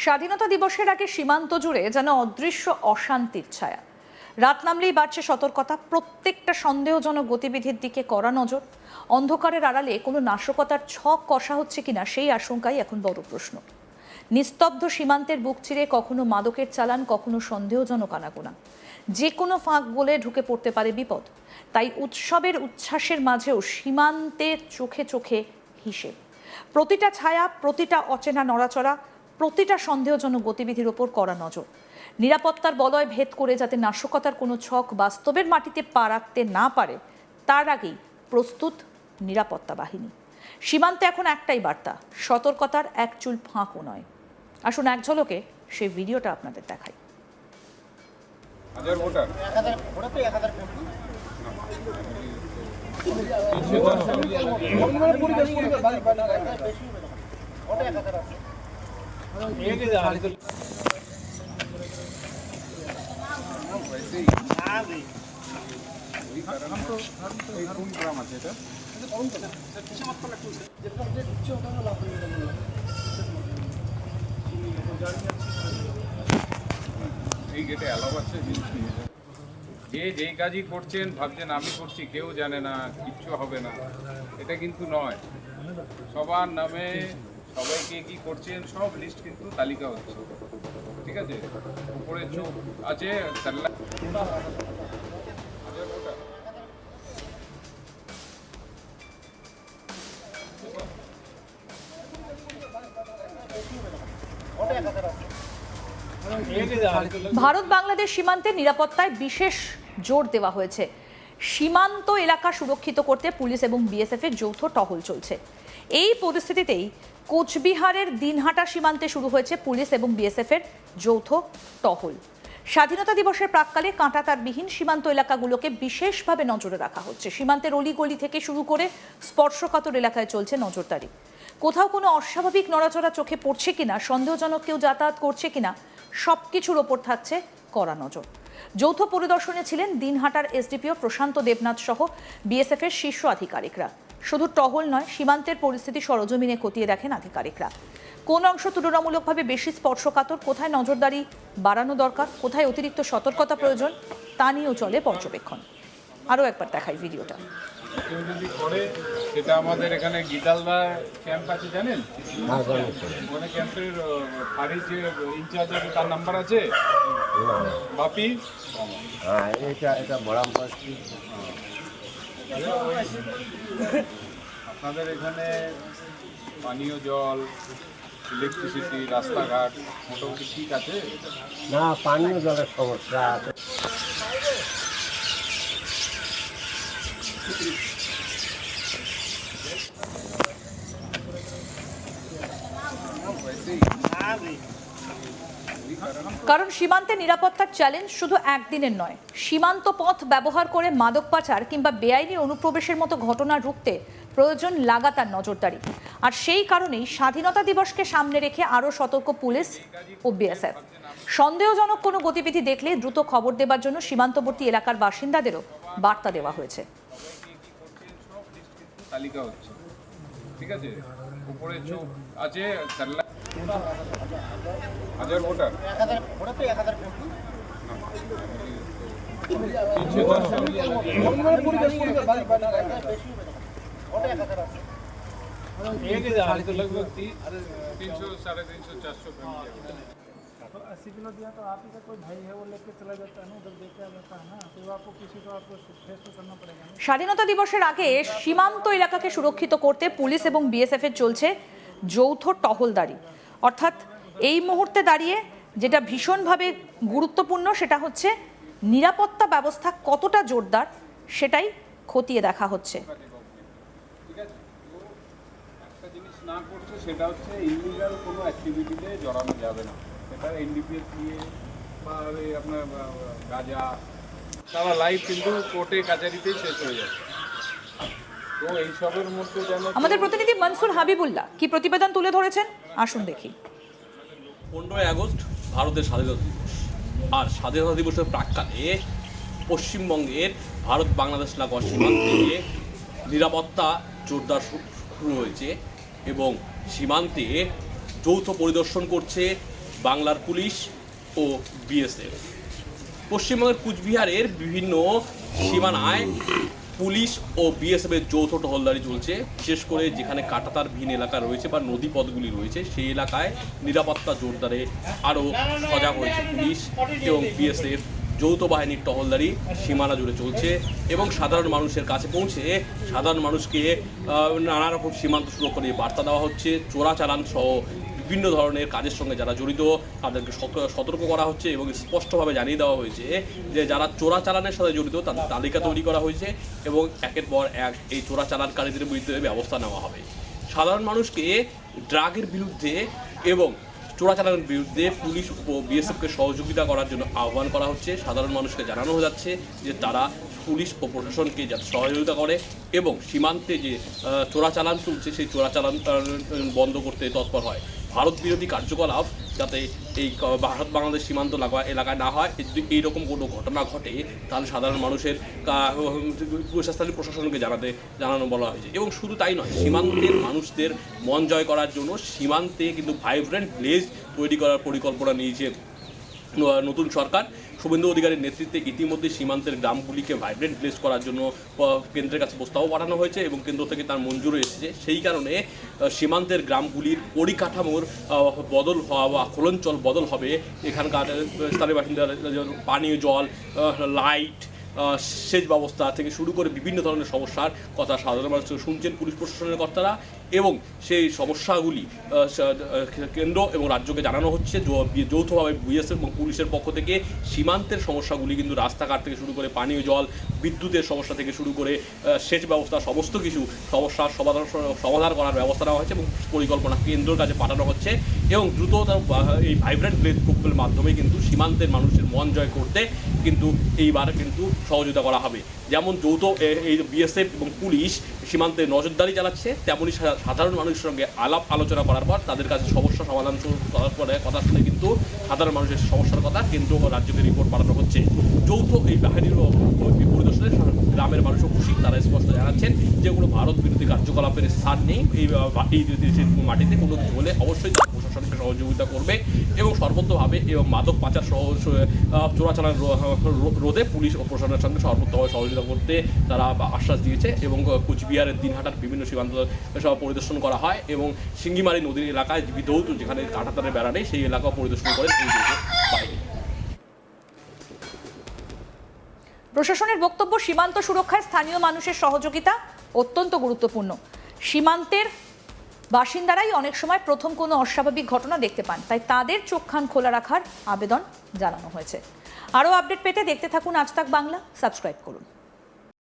স্বাধীনতা দিবসের আগে সীমান্ত জুড়ে যেন অদৃশ্য অশান্তির ছায়া। রাত নামলেই বাড়ছে সতর্কতা, প্রত্যেকটা সন্দেহজনক গতিবিধির দিকে কড়া নজর। অন্ধকারের আড়ালে কোনো নাশকতার ছক কষা হচ্ছে কিনা সেই আশঙ্কাই এখন বড় প্রশ্ন। নিস্তব্ধ সীমান্তের বুক চিরে কখনো মাদকের চালান, কখনো সন্দেহজনক আনাগোনা। যে কোনো ফাঁক বলে ঢুকে পড়তে পারে বিপদ। তাই উৎসবের উচ্ছ্বাসের মাঝেও সীমান্তে চোখে চোখে হিসেব। প্রতিটা ছায়া, প্রতিটা অচেনা নড়াচড়া, প্রতিটা সন্দেহজনক গতিবিধির ওপর কড়া নজর। নিরাপত্তার বলয় ভেদ করে যাতে নাশকতার কোনো ছক বাস্তবের মাটিতে পা রাখতে না পারে, তার আগেই প্রস্তুত নিরাপত্তা বাহিনী। সীমান্তে এখন একটাই বার্তা, সতর্কতার এক চুল ফাঁকও নয়। আসুন এক ঝলকে সেই ভিডিওটা আপনাদের দেখাই। এই গেটে অ্যালাউ আছে, যে যেই কাজই করছেন ভাবছেন আমি করছি, কেউ জানে না, কিচ্ছু হবে না, এটা কিন্তু নয়। সবার নামে সবাইকে কি করছেন সব লিস্ট কিন্তু তালিকা হচ্ছে, ঠিক আছে? উপরে চোখ আছে। ভারত বাংলাদেশ সীমান্তে নিরাপত্তায় বিশেষ জোর দেওয়া হয়েছে। সীমান্ত এলাকা সুরক্ষিত করতে পুলিশ এবং বিএসএফ এর যৌথ টহল চলছে। এই পরিস্থিতিতেই কোচবিহারের দিনহাটা সীমান্তে শুরু হয়েছে পুলিশ এবং বিএসএফ এর যৌথ টহল। স্বাধীনতা দিবসের প্রাক্কালে কাঁটাতারবিহীন সীমান্ত এলাকাগুলোকে বিশেষভাবে নজরে রাখা হচ্ছে। সীমান্তের অলিগলি থেকে শুরু করে স্পর্শকাতর এলাকায় চলছে নজরদারি। কোথাও কোনো অস্বাভাবিক নড়াচড়া চোখে পড়ছে কিনা, সন্দেহজনক কেউ যাতায়াত করছে কিনা, সবকিছুর ওপর থাকছে কড়া নজর। যৌথ পরিদর্শনে ছিলেন দিনহাটার এসডিপিও প্রশান্ত দেবনাথ সহ বিএসএফ এর শীর্ষ আধিকারিকরা। শুধু টহল নয়, সীমান্তের পরিস্থিতি সরজমিনে খতিয়ে দেখেন আধিকারিকরা। কোন অংশ তুলনামূলকভাবে বেশি স্পর্শকাতর, কোথায় নজরদারি বাড়ানো দরকার, কোথায় অতিরিক্ত সতর্কতা প্রয়োজন, তা নিয়েও চলে পর্যবেক্ষণ। আরও একবার দেখাই ভিডিওটা। কেউ যদি করে, সেটা আমাদের এখানে গিদালদা ক্যাম্প আছে, জানেন? ওখানে ক্যাম্পের ফাঁড়ির যে ইনচার্জ আছে তার নাম্বার আছে, বাপি। হ্যাঁ, এটা বড়াম পাচ্ছি। আপনাদের এখানে পানীয় জল, ইলেকট্রিসিটি, রাস্তাঘাট মোটামুটি ঠিক আছে? না, পানীয় জলের সমস্যা আছে। কারণ সীমান্তে নিরাপত্তার চ্যালেঞ্জ শুধু একদিনের নয়। সীমান্ত পথ ব্যবহার করে মাদক পাচার কিংবা বেআইনি অনুপ্রবেশের মতো ঘটনা রুখতে প্রয়োজন লাগাতার নজরদারি। আর সেই কারণেই স্বাধীনতা দিবসকে সামনে রেখে আরও সতর্ক পুলিশ ও বিএসএফ। সন্দেহজনক কোনো গতিবিধি দেখলে দ্রুত খবর দেবার জন্য সীমান্তবর্তী এলাকার বাসিন্দাদেরও বার্তা দেওয়া হয়েছে। তালিকা হচ্ছে, ঠিক আছে? উপরে চোখ আছে, হাজার ভোটার। लगभग 300, 350, 400 फैमिली। तो 80 किलो दिया तो आप ही का कोई भाई है वो लेके चला जाता है ना, उधर देखे आ जाता है ना, तो आपको किसी को आपको फेस तो करना पड़ेगा ना। স্বাধীনতা দিবসের আগে সীমান্ত এলাকাকে সুরক্ষিত করতে পুলিশ এবং বিএসএফ এর চলছে যৌথ টহলদারি। অর্থাৎ এই মুহূর্তে দাঁড়িয়ে যেটা ভীষণভাবে গুরুত্বপূর্ণ সেটা হচ্ছে নিরাপত্তা ব্যবস্থা কতটা জোরদার, সেটাই খতিয়ে দেখা হচ্ছে। একটা জিনিস না করছে সেটা হচ্ছে ইলিগাল কোনো অ্যাক্টিভিটিতে জড়ানো যাবে না। এটা এনডিপিএস দিয়ে বা আপনার গাঁজা, সারা লাইফ কিন্তু কোর্টে কাচারিতেই শেষ হয়ে যায়। তো এইসবের মধ্যে যেন আমাদের প্রতিনিধি মনসুর হাবিবুল্লাহ কি প্রতিবেদন তুলে ধরেছেন, আসুন দেখি। 15ই আগস্ট ভারতের স্বাধীনতা দিবস। আর স্বাধীনতা দিবসের প্রাক্কালে পশ্চিমবঙ্গের ভারত বাংলাদেশ লাগোয়া সীমান্তে নিরাপত্তা জোরদার শুরু হয়েছে এবং সীমান্তে যৌথ পরিদর্শন করছে বাংলার পুলিশ ও বিএসএফ। পশ্চিমবঙ্গের কুচবিহারের বিভিন্ন সীমানায় পুলিশ ও বিএসএফের যৌথ টহলদারি চলছে। বিশেষ করে যেখানে কাঁটাতারবিহীন এলাকা রয়েছে বা নদী পথগুলি রয়েছে সেই এলাকায় নিরাপত্তা জোরদারে আরও সজাগ হয়েছে পুলিশ এবং বিএসএফ। যৌথ বাহিনীর টহলদারি সীমানা জুড়ে চলছে এবং সাধারণ মানুষের কাছে পৌঁছে সাধারণ মানুষকে নানা রকম সীমান্ত সুরক্ষা নিয়ে বার্তা দেওয়া হচ্ছে। চোরাচালান সহ বিভিন্ন ধরনের কাজের সঙ্গে যারা জড়িত তাদেরকে সতর্ক করা হচ্ছে এবং স্পষ্টভাবে জানিয়ে দেওয়া হয়েছে যে যারা চোরাচালানের সাথে জড়িত তাদের তালিকা তৈরি করা হয়েছে এবং একের পর এক এই চোরাচালানকারীদের বিরুদ্ধে ব্যবস্থা নেওয়া হবে। সাধারণ মানুষকে ড্রাগের বিরুদ্ধে এবং চোরাচালানের বিরুদ্ধে পুলিশ ও বিএসএফকে সহযোগিতা করার জন্য আহ্বান করা হচ্ছে। সাধারণ মানুষকে জানানো যাচ্ছে যে তারা পুলিশ ও প্রশাসনকে যাতে সহযোগিতা করে এবং সীমান্তে যে চোরাচালান চলছে সেই চোরাচালান বন্ধ করতে তৎপর হয়। ভারত বিরোধী কার্যকলাপ যাতে এই ভারত বাংলাদেশ সীমান্ত এলাকায় না হয়। যদি এইরকম কোনো ঘটনা ঘটে তাহলে সাধারণ মানুষের স্থানীয় প্রশাসনকে জানানো বলা হয়েছে। এবং শুধু তাই নয়, সীমান্তের মানুষদের মন জয় করার জন্য সীমান্তে কিন্তু ভাইব্রেন্ট ভিলেজ তৈরি করার পরিকল্পনা নিয়েছে নতুন সরকার। শুভেন্দু অধিকারীর নেতৃত্বে ইতিমধ্যে সীমান্তের গ্রামগুলিকে ভাইব্রেন্ট ভিলেজ করার জন্য কেন্দ্রের কাছে প্রস্তাবও পাঠানো হয়েছে এবং কেন্দ্র থেকে তার মঞ্জুরও এসেছে। সেই কারণে সীমান্তের গ্রামগুলির পরিকাঠামোর বদল হওয়া বা খোলনচল বদল হবে। এখানকার স্থানীয় বাসিন্দারা পানীয় জল, লাইট, সেচ ব্যবস্থা থেকে শুরু করে বিভিন্ন ধরনের সমস্যার কথা সাধারণ মানুষ শুনছেন পুলিশ প্রশাসনের কর্তারা এবং সেই সমস্যাগুলি কেন্দ্র এবং রাজ্যকে জানানো হচ্ছে। যৌথভাবে বিএসএফ এবং পুলিশের পক্ষ থেকে সীমান্তের সমস্যাগুলি কিন্তু রাস্তাঘাট থেকে শুরু করে পানীয় জল, বিদ্যুতের সমস্যা থেকে শুরু করে সেচ ব্যবস্থা সমস্ত কিছু সমস্যার সমাধান করার ব্যবস্থা নেওয়া হয়েছে এবং পরিকল্পনা কেন্দ্রের কাছে পাঠানো হচ্ছে এবং দ্রুত এই ভাইব্রেন্ট ভিলেজ প্রকল্পের মাধ্যমে কিন্তু সীমান্তের মানুষের মন জয় করতে কিন্তু এইবার কিন্তু সহযোগিতা করা হবে। যেমন যৌথ এই বিএসএফ এবং পুলিশ সীমান্তে নজরদারি চালাচ্ছে, তেমনই সাধারণ মানুষের সঙ্গে আলাপ আলোচনা করার পর তাদের কাছে সমস্যা সমাধান করার পরে কথা শুনে কিন্তু সাধারণ মানুষের সমস্যার কথা কেন্দ্র ও রাজ্যকে রিপোর্ট পাঠানো হচ্ছে। যৌথ এই বাহিনীর পরিদর্শনে গ্রামের মানুষও খুশি। তারা স্পষ্ট জানাচ্ছেন যে কোনো ভারত বিরোধী কার্যকলাপের স্থান নেই এই মাটিতে। কোনো কিছু হলে অবশ্যই তারা প্রশাসনকে সহযোগিতা করবে এবং সর্বত্রভাবে এবং মাদক পাচার সহ চোরাচালান রোধে পুলিশ ও প্রশাসনের সঙ্গে সর্বত্রভাবে সহযোগিতা করতে তারা আশ্বাস দিয়েছে। এবং কুচবিহারের দিনহাটার বিভিন্ন সীমান্ত সব পরিদর্শন করা হয় এবং সিঙ্গিমারি নদীর এলাকায় বিধৌত যেখানে কাঁটাতারের বেড়া নেই সেই এলাকা পরিদর্শন করে এই বাহিনী। প্রশাসনের বক্তব্য, সীমান্ত সুরক্ষায় স্থানীয় মানুষের সহযোগিতা অত্যন্ত গুরুত্বপূর্ণ। সীমান্তের বাসিন্দারাই অনেক সময় প্রথম কোনো অস্বাভাবিক ঘটনা দেখতে পান, তাই তাদের চোখ কান খোলা রাখার আবেদন জানানো হয়েছে। আরও আপডেট পেতে দেখতে থাকুন আজ তাক বাংলা, সাবস্ক্রাইব করুন।